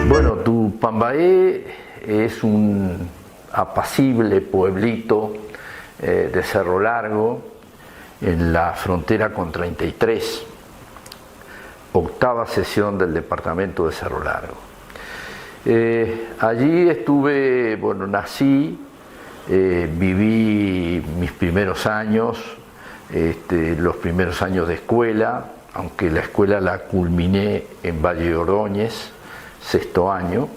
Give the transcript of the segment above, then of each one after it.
Bueno, Tupambaé es un apacible pueblito de Cerro Largo, en la frontera con 33, octava sección del departamento de Cerro Largo. Allí estuve, bueno, nací, viví mis primeros años, los primeros años de escuela, aunque la escuela la culminé en Valle de Ordóñez, sexto año,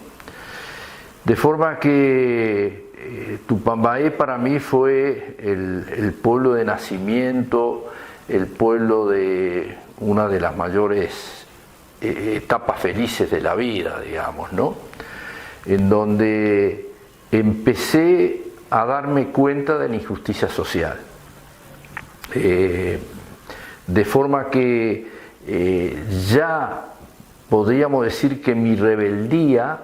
de forma que Tupambaé para mí fue el pueblo de nacimiento, el pueblo de una de las mayores etapas felices de la vida, digamos, ¿no? En donde empecé a darme cuenta de la injusticia social. De forma que ya podríamos decir que mi rebeldía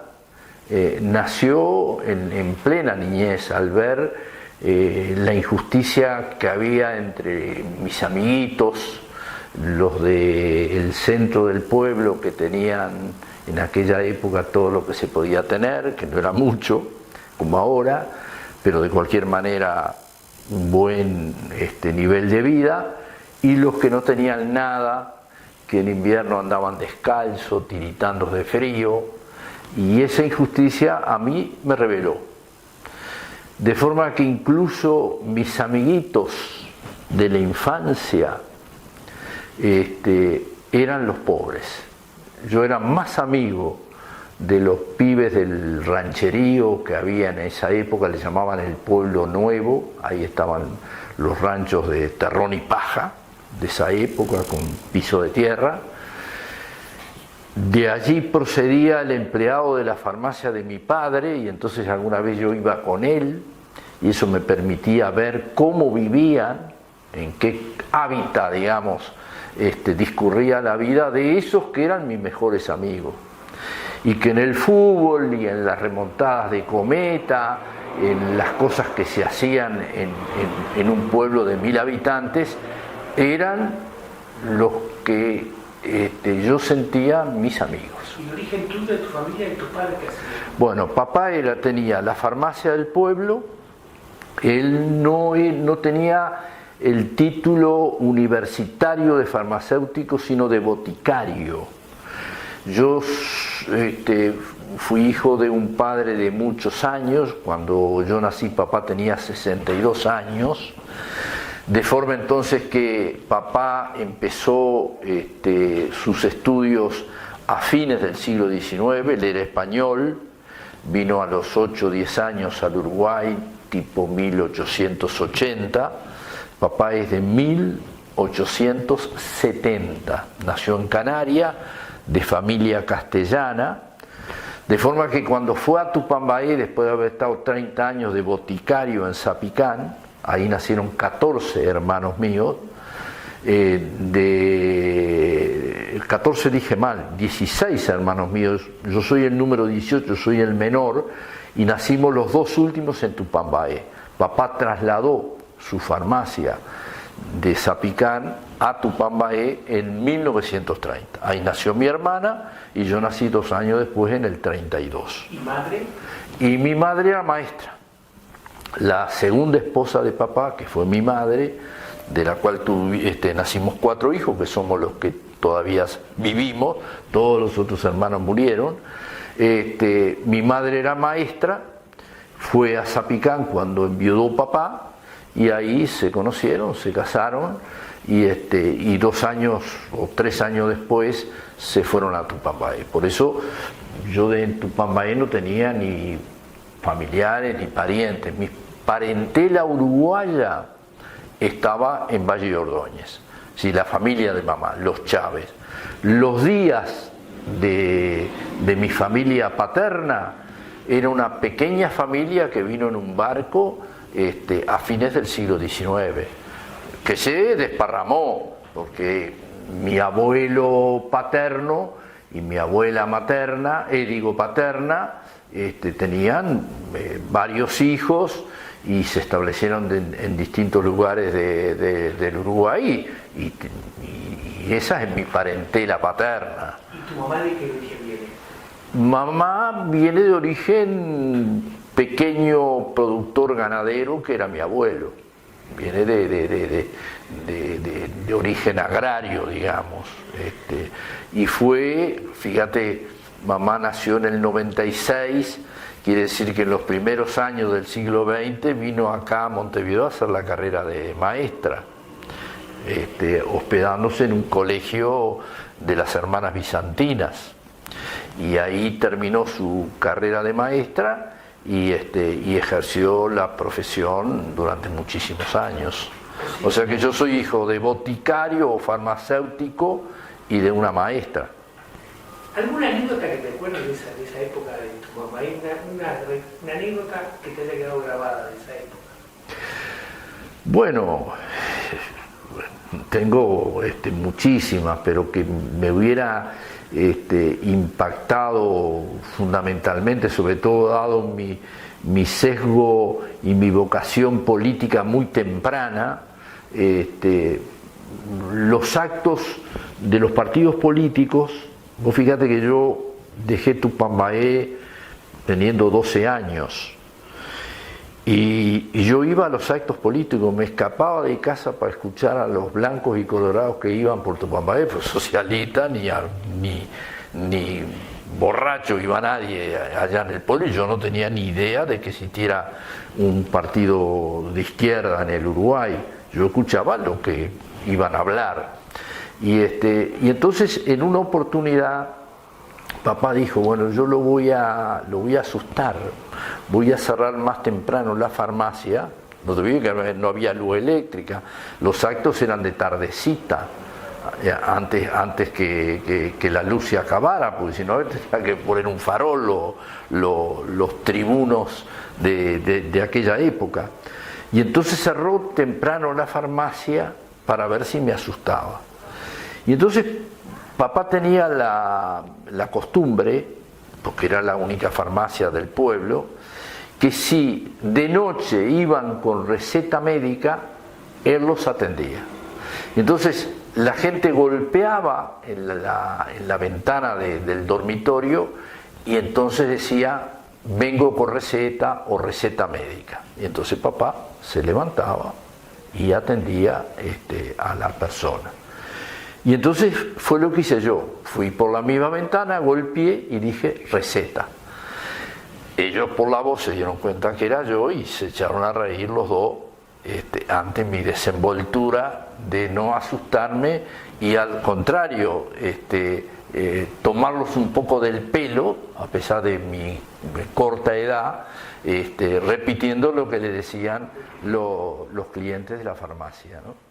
nació en plena niñez, al ver la injusticia que había entre mis amiguitos, los del centro del pueblo, que tenían en aquella época todo lo que se podía tener, que no era mucho, como ahora, pero de cualquier manera un buen nivel de vida, y los que no tenían nada, que en invierno andaban descalzos, tiritando de frío, y esa injusticia a mí me rebeló. De forma que incluso mis amiguitos de la infancia eran los pobres. Yo era más amigo de los pibes del rancherío que había en esa época, le llamaban el Pueblo Nuevo, ahí estaban los ranchos de terrón y paja, de esa época, con piso de tierra. De allí procedía el empleado de la farmacia de mi padre, y entonces alguna vez yo iba con él, y eso me permitía ver cómo vivían, en qué hábitat, digamos, discurría la vida de esos que eran mis mejores amigos. Y que en el fútbol y en las remontadas de cometa, en las cosas que se hacían en un pueblo de 1000 habitantes, eran los que yo sentía mis amigos. ¿Y el origen tú de tu familia y tu padre qué hacía? Bueno, papá tenía la farmacia del pueblo, él no tenía el título universitario de farmacéutico, sino de boticario. Yo fui hijo de un padre de muchos años. Cuando yo nací, papá tenía 62 años. De forma entonces que papá empezó sus estudios a fines del siglo XIX, él era español, vino a los 8 o 10 años al Uruguay, tipo 1880, papá es de 1870, nació en Canarias, de familia castellana, de forma que cuando fue a Tupambaé, después de haber estado 30 años de boticario en Zapicán, ahí nacieron 14 hermanos míos, 14 dije mal, 16 hermanos míos, yo soy el número 18, soy el menor, y nacimos los dos últimos en Tupambaé. Papá trasladó su farmacia de Zapicán a Tupambaé en 1930. Ahí nació mi hermana y yo nací 2 años después, en el 32. ¿Y madre? Y mi madre era maestra. La segunda esposa de papá, que fue mi madre, de la cual nacimos 4 hijos, que somos los que todavía vivimos, todos los otros hermanos murieron. Mi madre era maestra, fue a Zapicán cuando enviudó papá, y ahí se conocieron, se casaron, y 2 años o 3 años después se fueron a Tupambaé. Por eso yo de Tupambaé no tenía ni familiares ni parientes. Mi parentela uruguaya estaba en Valle de Ordóñez, sí, la familia de mamá, los Chávez. Los Díaz de mi familia paterna era una pequeña familia que vino en un barco a fines del siglo XIX, que se desparramó, porque mi abuelo paterno y mi abuela materna, paterna, tenían varios hijos, y se establecieron en distintos lugares del Uruguay y esa es mi parentela paterna. ¿Y tu mamá de qué origen viene? Mamá viene de origen pequeño productor ganadero, que era mi abuelo. Viene de origen agrario, digamos. Y fue, fíjate, mamá nació en el 96, quiere decir que en los primeros años del siglo XX vino acá a Montevideo a hacer la carrera de maestra, hospedándose en un colegio de las hermanas bizantinas. Y ahí terminó su carrera de maestra y ejerció la profesión durante muchísimos años. O sea que yo soy hijo de boticario o farmacéutico y de una maestra. ¿Alguna anécdota que te acuerdes de esa época de tu mamá? ¿Hay una anécdota que te haya quedado grabada de esa época? Bueno, tengo muchísimas, pero que me hubiera impactado fundamentalmente, sobre todo dado mi sesgo y mi vocación política muy temprana, los actos de los partidos políticos. Vos fíjate que yo dejé Tupambaé teniendo 12 años y yo iba a los actos políticos, me escapaba de casa para escuchar a los blancos y colorados que iban por Tupambaé, pues socialista ni borracho iba nadie allá en el pueblo, y yo no tenía ni idea de que existiera un partido de izquierda en el Uruguay. Yo escuchaba lo que iban a hablar. Y entonces en una oportunidad papá dijo, bueno, yo lo voy a asustar, voy a cerrar más temprano la farmacia. No te digo que no había luz eléctrica, los actos eran de tardecita, antes que la luz se acabara, porque si no tenía que poner un farol los tribunos de aquella época. Y entonces cerró temprano la farmacia para ver si me asustaba. Y entonces papá tenía la costumbre, porque era la única farmacia del pueblo, que si de noche iban con receta médica, él los atendía. Entonces la gente golpeaba en la ventana del dormitorio y entonces decía, vengo con receta o receta médica. Y entonces papá se levantaba y atendía a la persona. Y entonces fue lo que hice yo, fui por la misma ventana, golpeé y dije receta. Ellos por la voz se dieron cuenta que era yo y se echaron a reír los dos ante mi desenvoltura de no asustarme y al contrario, tomarlos un poco del pelo, a pesar de mi corta edad, repitiendo lo que le decían los clientes de la farmacia, ¿no?